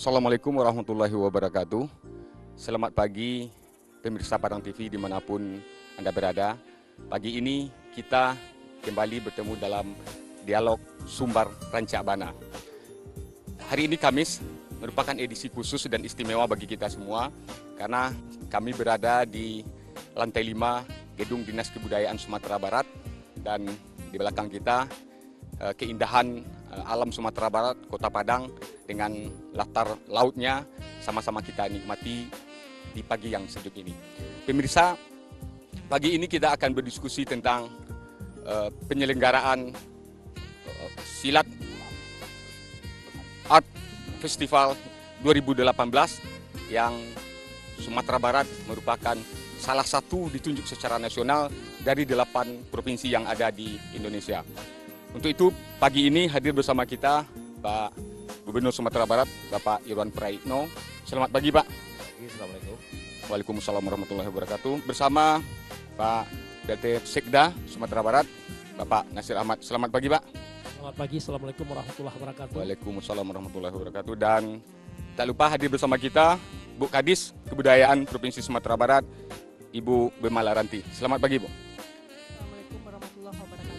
Assalamualaikum warahmatullahi wabarakatuh. Selamat pagi pemirsa Padang TV dimanapun Anda berada. Pagi ini kita kembali bertemu dalam dialog Sumbar Rancak Bana. Hari ini Kamis merupakan edisi khusus dan istimewa bagi kita semua karena kami berada di lantai 5 Gedung Dinas Kebudayaan Sumatera Barat dan di belakang kita keindahan alam Sumatera Barat, Kota Padang dengan latar lautnya sama-sama kita nikmati di pagi yang sejuk ini. Pemirsa, pagi ini kita akan berdiskusi tentang penyelenggaraan Silat Art Festival 2018 yang Sumatera Barat merupakan salah satu ditunjuk secara nasional dari 8 provinsi yang ada di Indonesia. Untuk itu, pagi ini hadir bersama kita Pak Gubernur Sumatera Barat, Bapak Irwan Praitno. Selamat pagi, Pak. Assalamualaikum. Waalaikumsalam warahmatullahi wabarakatuh. Bersama Pak DT Sekda Sumatera Barat, Bapak Nasir Ahmad. Selamat pagi, Pak. Selamat pagi, Assalamualaikum warahmatullahi wabarakatuh. Waalaikumsalam warahmatullahi wabarakatuh. Dan tak lupa hadir bersama kita Bu Kadis Kebudayaan Provinsi Sumatera Barat, Ibu Bema Laranti. Selamat pagi, Bu. Assalamualaikum warahmatullahi wabarakatuh.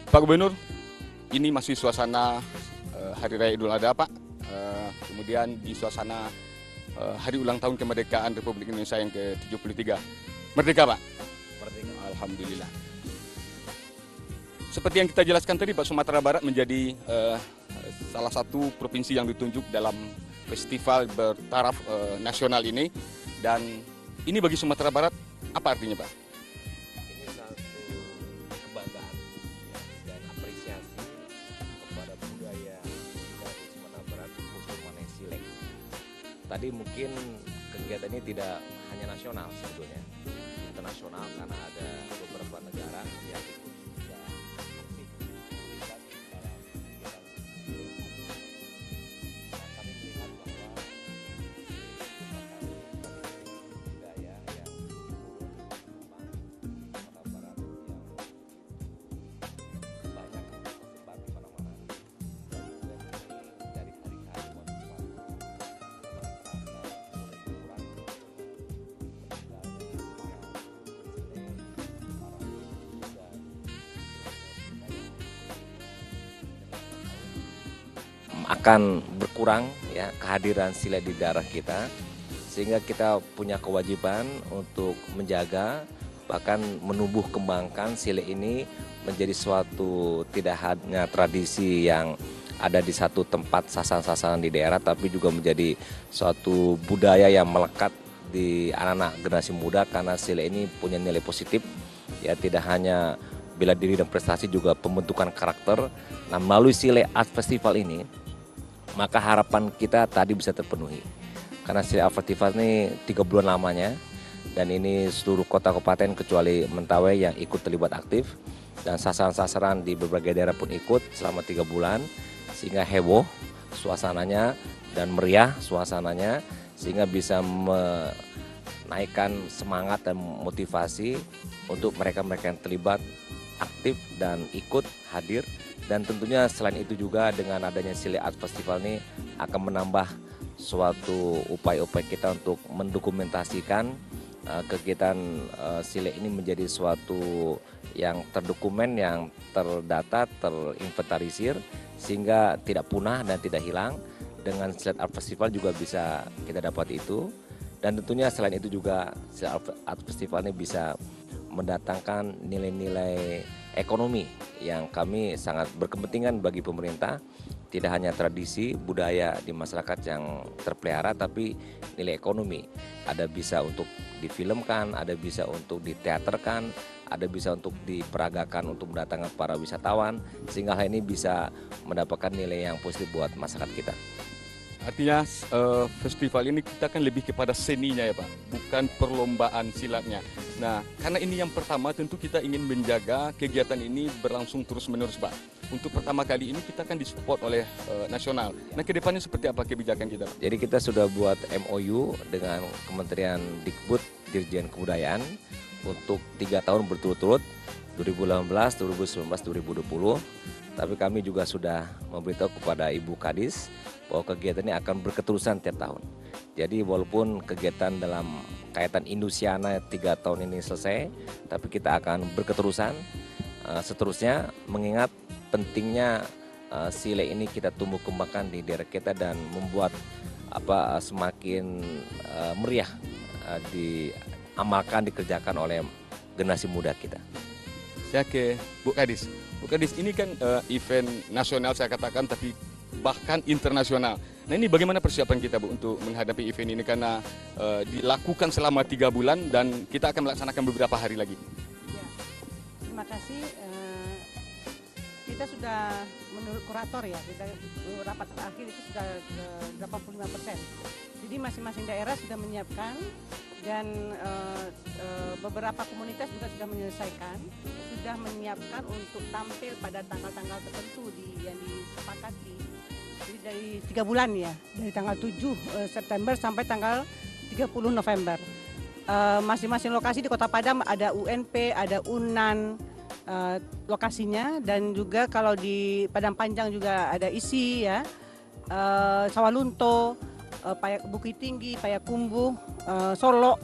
Pak Gubernur, ini masih suasana Hari Raya Idul Adha, Pak. Kemudian di suasana Hari Ulang Tahun Kemerdekaan Republik Indonesia yang ke-73. Merdeka, Pak? Merdeka. Alhamdulillah. Seperti yang kita jelaskan tadi, Pak, Sumatera Barat menjadi salah satu provinsi yang ditunjuk dalam festival bertaraf nasional ini. Dan ini bagi Sumatera Barat, apa artinya, Pak? Ini satu kebanggaan dan apresiasi kepada budaya kita di Sumatera Barat, khususnya Silek. Tadi mungkin kegiatan ini tidak hanya nasional sebetulnya, internasional karena ada beberapa negara yang ikut juga aktif terlibat dalam kegiatan Silek. Nah, kami melihat bahwa budaya yang Sumatera Barat yang banyak tersebar di mana-mana dan juga ini dari hari ke hari suatu akan berkurang ya kehadiran silat di daerah kita, sehingga kita punya kewajiban untuk menjaga bahkan menumbuh kembangkan silat ini menjadi suatu tidak hanya tradisi yang ada di satu tempat sasaran-sasaran di daerah, tapi juga menjadi suatu budaya yang melekat di anak-anak generasi muda karena silat ini punya nilai positif ya, tidak hanya bela diri dan prestasi, juga pembentukan karakter. Nah, melalui Silat Art Festival ini maka harapan kita tadi bisa terpenuhi. Karena Silat Art Festival ini 3 bulan lamanya, dan ini seluruh kota kabupaten kecuali Mentawai yang ikut terlibat aktif, dan sasaran-sasaran di berbagai daerah pun ikut selama 3 bulan, sehingga heboh suasananya dan meriah suasananya, sehingga bisa menaikkan semangat dan motivasi untuk mereka-mereka yang terlibat aktif dan ikut hadir. Dan tentunya selain itu juga dengan adanya Silat Art Festival ini akan menambah suatu upaya-upaya kita untuk mendokumentasikan kegiatan silat ini menjadi suatu yang terdokumen, yang terdata, terinventarisir, sehingga tidak punah dan tidak hilang. Dengan Silat Art Festival juga bisa kita dapat itu. Dan tentunya selain itu juga Silat Art Festival ini bisa mendatangkan nilai-nilai ekonomi yang kami sangat berkepentingan bagi pemerintah. Tidak hanya tradisi budaya di masyarakat yang terpelihara, tapi nilai ekonomi. Ada bisa untuk difilmkan, ada bisa untuk diteaterkan, ada bisa untuk diperagakan untuk mendatangkan para wisatawan, sehingga hal ini bisa mendapatkan nilai yang positif buat masyarakat kita. Artinya festival ini kita kan lebih kepada seninya ya, Pak, bukan perlombaan silatnya. Nah, karena ini yang pertama, tentu kita ingin menjaga kegiatan ini berlangsung terus-menerus, Pak. Untuk pertama kali ini kita kan disupport oleh nasional. Nah, ke depannya seperti apa kebijakan kita, Pak? Jadi kita sudah buat MOU dengan Kementerian Dikbud Dirjen Kebudayaan untuk 3 tahun berturut-turut, 2018, 2019, 2020. tapi kami juga sudah memberitahu kepada Ibu Kadis bahwa kegiatan ini akan berketerusan tiap tahun. Jadi walaupun kegiatan dalam kaitan Indusiana 3 tahun ini selesai, tapi kita akan berketerusan seterusnya, mengingat pentingnya sile ini kita tumbuh kembangkan di daerah kita dan membuat semakin meriah diamalkan, dikerjakan oleh generasi muda kita. Saya ke Bu Kadis. Bu Kadis, ini kan event nasional saya katakan, tapi bahkan internasional. Nah, ini bagaimana persiapan kita, Bu, untuk menghadapi event ini, karena dilakukan selama 3 bulan dan kita akan melaksanakan beberapa hari lagi. Ya, terima kasih. Kita sudah menurut kurator ya, kita rapat terakhir itu sudah ke 85%. Jadi masing-masing daerah sudah menyiapkan dan beberapa komunitas juga sudah menyelesaikan, sudah menyiapkan untuk tampil pada tanggal-tanggal tertentu yang disepakati. Jadi dari 3 bulan ya, dari tanggal 7 September sampai tanggal 30 November. Masing-masing lokasi di Kota Padang ada UNP, ada UNAN, lokasinya, dan juga kalau di Padang Panjang juga ada ISI ya, Sawalunto, Bukit Tinggi, Payakumbuh, Solo,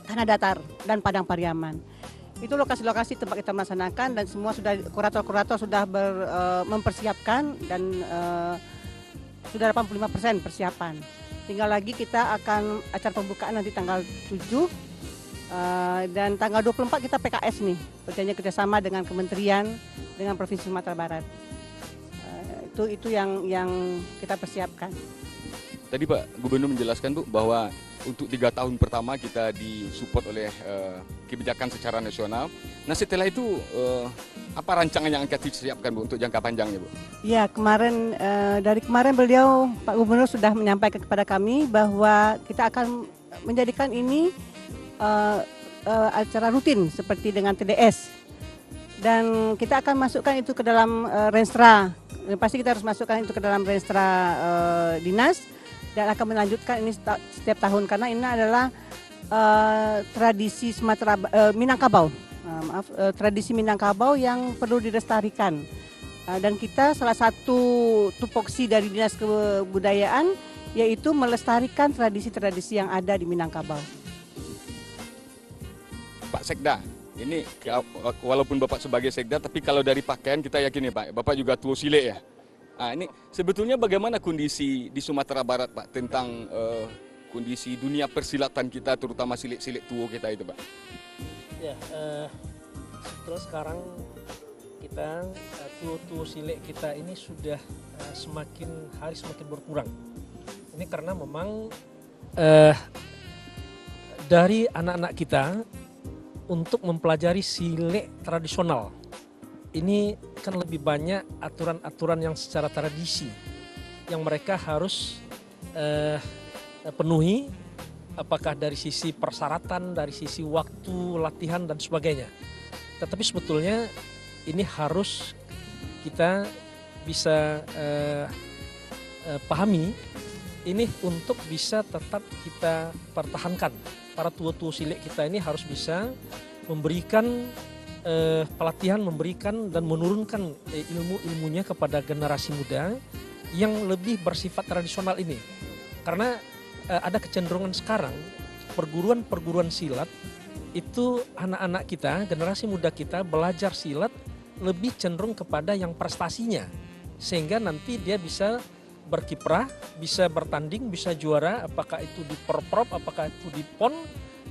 Tanah Datar, dan Padang Pariaman. Itu lokasi-lokasi tempat kita melaksanakan dan semua sudah kurator-kurator sudah mempersiapkan dan sudah 85% persiapan. Tinggal lagi kita akan acara pembukaan nanti tanggal 7. Dan tanggal 24 kita PKS nih, perjanjian kerjasama dengan kementerian, dengan Provinsi Sumatera Barat. Itu yang kita persiapkan. Tadi Pak Gubernur menjelaskan, Bu, bahwa untuk 3 tahun pertama kita disupport oleh kebijakan secara nasional. Nah, setelah itu apa rancangan yang akan disiapkan, Bu, untuk jangka panjangnya, Bu? Ya, dari kemarin beliau, Pak Gubernur sudah menyampaikan kepada kami bahwa kita akan menjadikan ini acara rutin seperti dengan TDS, dan kita akan masukkan itu ke dalam renstra. Pasti kita harus masukkan itu ke dalam renstra dinas dan akan melanjutkan ini setiap tahun karena ini adalah tradisi Sumatera Minangkabau, tradisi Minangkabau yang perlu dilestarikan. Dan kita salah satu tupoksi dari Dinas Kebudayaan yaitu melestarikan tradisi-tradisi yang ada di Minangkabau. Pak Sekda, ini walaupun Bapak sebagai Sekda, tapi kalau dari pakaian kita yakin ya Pak, Bapak juga tua sile ya. Nah, ini sebetulnya bagaimana kondisi di Sumatera Barat, Pak, tentang kondisi dunia persilatan kita, terutama silik-silik tua kita itu, Pak? Ya, sebetulnya sekarang kita tua silik kita ini sudah semakin hari semakin berkurang. Ini karena memang dari anak-anak kita untuk mempelajari silik tradisional ini kan lebih banyak aturan-aturan yang secara tradisi yang mereka harus penuhi, apakah dari sisi persyaratan, dari sisi waktu latihan dan sebagainya. Tetapi sebetulnya ini harus kita bisa pahami ini untuk bisa tetap kita pertahankan. Para tua-tua silik kita ini harus bisa memberikan pelatihan, memberikan dan menurunkan ilmu-ilmunya kepada generasi muda yang lebih bersifat tradisional ini. Karena ada kecenderungan sekarang perguruan-perguruan silat itu anak-anak kita, generasi muda kita belajar silat lebih cenderung kepada yang prestasinya. Sehingga nanti dia bisa berkiprah, bisa bertanding, bisa juara, apakah itu di Porprov, apakah itu di PON,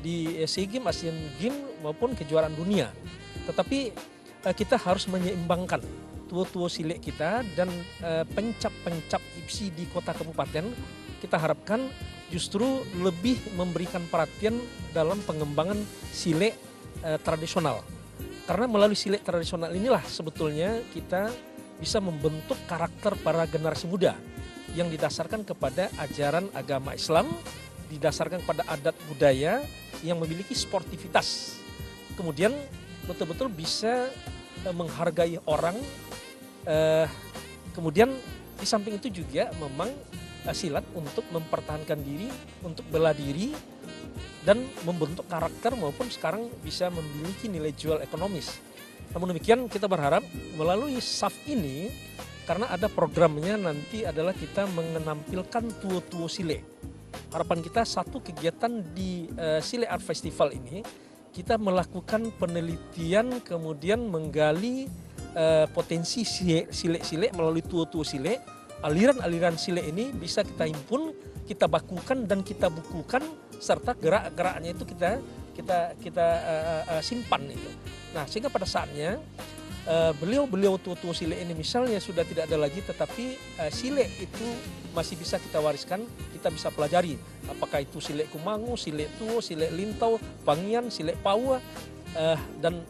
di SEA Games, Asian Games maupun kejuaraan dunia. Tetapi kita harus menyeimbangkan tua-tua silik kita dan pencap-pencap IPSI di kota kabupaten. Kita harapkan justru lebih memberikan perhatian dalam pengembangan silik tradisional. Karena melalui silik tradisional inilah sebetulnya kita bisa membentuk karakter para generasi muda yang didasarkan kepada ajaran agama Islam, didasarkan pada adat budaya yang memiliki sportivitas. Kemudian betul-betul bisa menghargai orang. Kemudian di samping itu juga memang silat untuk mempertahankan diri, untuk bela diri, dan membentuk karakter maupun sekarang bisa memiliki nilai jual ekonomis. Namun demikian kita berharap melalui SAF ini, karena ada programnya nanti adalah kita menampilkan tuo-tuo sile. Harapan kita satu kegiatan di Sile Art Festival ini, kita melakukan penelitian kemudian menggali potensi sile-sile melalui tuo-tuo sile. Aliran-aliran sile ini bisa kita himpun, kita bakukan dan kita bukukan, serta gerak-geraknya itu kita simpan itu. Nah, sehingga pada saatnya beliau tuo-tuo sile ini misalnya sudah tidak ada lagi, tetapi sile itu masih bisa kita wariskan, kita bisa pelajari. Apakah itu sile Kumangu, sile Tuo, sile Lintau, Pangian, sile Paua, dan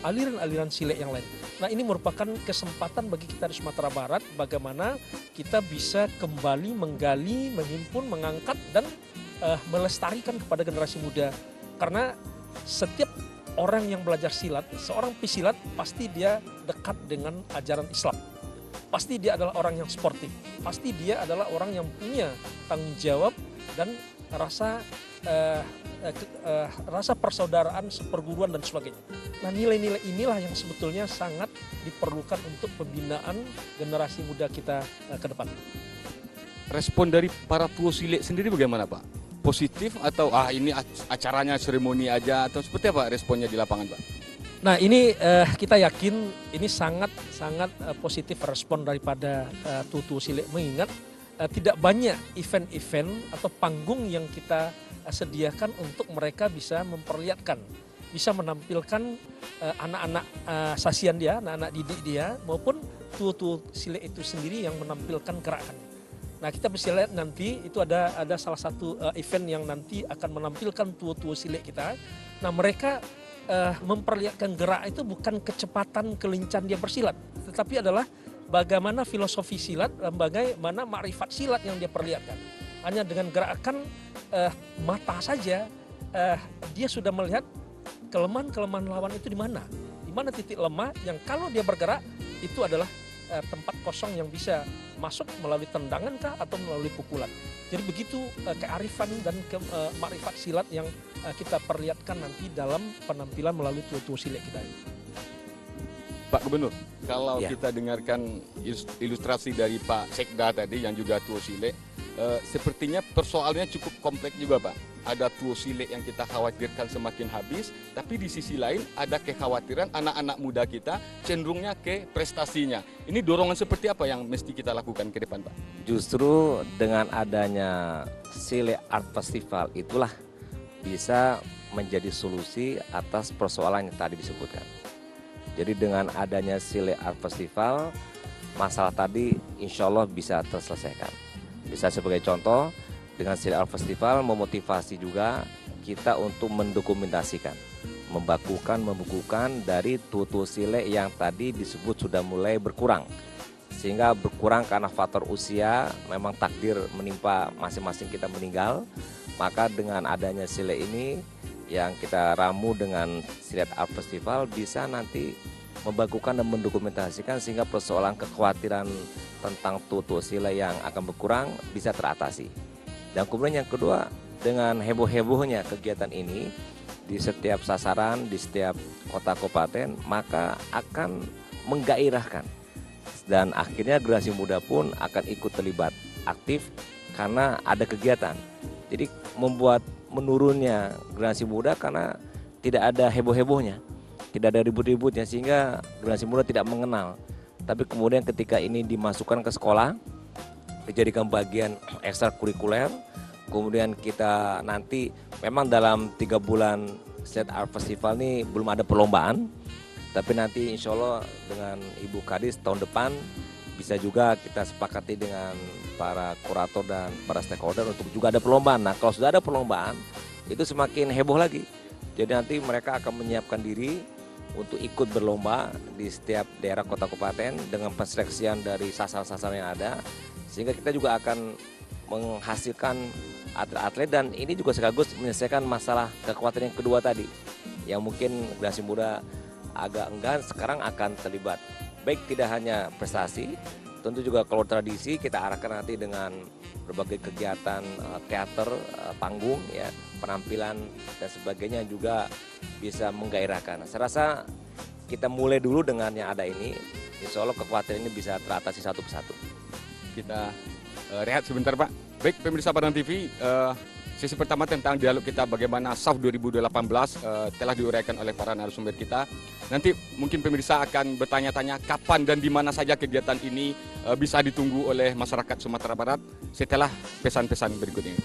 aliran-aliran sile yang lain. Nah, ini merupakan kesempatan bagi kita di Sumatera Barat bagaimana kita bisa kembali menggali, menghimpun, mengangkat dan melestarikan kepada generasi muda. Karena setiap orang yang belajar silat, seorang pesilat pasti dia dekat dengan ajaran Islam. Pasti dia adalah orang yang sportif. Pasti dia adalah orang yang punya tanggung jawab dan rasa persaudaraan, perguruan dan sebagainya. Nah, nilai-nilai inilah yang sebetulnya sangat diperlukan untuk pembinaan generasi muda kita ke depan. Respon dari para tuo sile sendiri bagaimana, Pak? Positif atau ini acaranya seremoni aja, atau seperti apa responnya di lapangan, Pak? Nah, ini kita yakin ini sangat positif respon daripada tuo-tuo sile, mengingat tidak banyak event-event atau panggung yang kita sediakan untuk mereka bisa memperlihatkan, bisa menampilkan anak-anak sasian dia, anak-anak didik dia, maupun tuo-tuo sile itu sendiri yang menampilkan gerakan. Nah, kita bisa lihat nanti itu ada salah satu event yang nanti akan menampilkan tuo-tuo sile kita. Nah, mereka memperlihatkan gerak itu bukan kecepatan kelincahan dia bersilat, tetapi adalah bagaimana filosofi silat, bagaimana makrifat silat yang dia perlihatkan. Hanya dengan gerakan mata saja dia sudah melihat kelemahan lawan itu di mana titik lemah yang kalau dia bergerak itu adalah tempat kosong yang bisa masuk melalui tendangan kah atau melalui pukulan. Jadi begitu kearifan dan makrifat silat yang kita perlihatkan nanti dalam penampilan melalui tuo-tuo sile kita ini. Pak Gubernur, kalau Ya. kita dengarkan ilustrasi dari Pak Sekda tadi yang juga tuo sile, sepertinya persoalannya cukup kompleks juga, Pak. Ada tuo sile yang kita khawatirkan semakin habis, tapi di sisi lain ada kekhawatiran anak-anak muda kita cenderungnya ke prestasinya. Ini dorongan seperti apa yang mesti kita lakukan ke depan, Pak? Justru dengan adanya Sile Art Festival itulah bisa menjadi solusi atas persoalan yang tadi disebutkan. Jadi dengan adanya Sile Art Festival, masalah tadi insya Allah bisa terselesaikan. Bisa sebagai contoh, dengan Sile Art Festival memotivasi juga kita untuk mendokumentasikan, membukukan dari tuo-tuo sile yang tadi disebut sudah mulai berkurang. Sehingga berkurang karena faktor usia, memang takdir menimpa masing-masing kita meninggal. Maka dengan adanya sile ini yang kita ramu dengan Sile Art Festival bisa nanti membakukan dan mendokumentasikan sehingga persoalan kekhawatiran tentang tuo-tuo sile yang akan berkurang bisa teratasi. Dan kemudian yang kedua, dengan heboh-hebohnya kegiatan ini di setiap sasaran, di setiap kota kabupaten, maka akan menggairahkan. Dan akhirnya generasi muda pun akan ikut terlibat aktif karena ada kegiatan. Jadi membuat menurunnya generasi muda karena tidak ada heboh-hebohnya, tidak ada ribut-ributnya, sehingga generasi muda tidak mengenal. Tapi kemudian ketika ini dimasukkan ke sekolah, dijadikan bagian ekstrakurikuler, kemudian kita nanti memang dalam 3 bulan Sile Art Festival ini belum ada perlombaan, tapi nanti insya Allah dengan Ibu Kadis tahun depan bisa juga kita sepakati dengan para kurator dan para stakeholder untuk juga ada perlombaan. Nah, kalau sudah ada perlombaan itu semakin heboh lagi. Jadi nanti mereka akan menyiapkan diri untuk ikut berlomba di setiap daerah kota kabupaten dengan perseleksian dari sasaran-sasaran yang ada, sehingga kita juga akan menghasilkan atlet-atlet, dan ini juga sekaligus menyelesaikan masalah kekhawatiran yang kedua tadi yang mungkin generasi muda agak enggan, sekarang akan terlibat. Baik tidak hanya prestasi, tentu juga kalau tradisi kita arahkan nanti dengan berbagai kegiatan teater, panggung, ya, penampilan dan sebagainya juga bisa menggairahkan. Saya rasa kita mulai dulu dengan yang ada ini. Insya Allah kekhawatiran ini bisa teratasi satu persatu. Kita rehat sebentar Pak. Baik pemirsa Padang TV, sesi pertama tentang dialog kita bagaimana SAF 2018 telah diuraikan oleh para narasumber kita. Nanti mungkin pemirsa akan bertanya-tanya kapan dan di mana saja kegiatan ini bisa ditunggu oleh masyarakat Sumatera Barat setelah pesan-pesan berikut ini.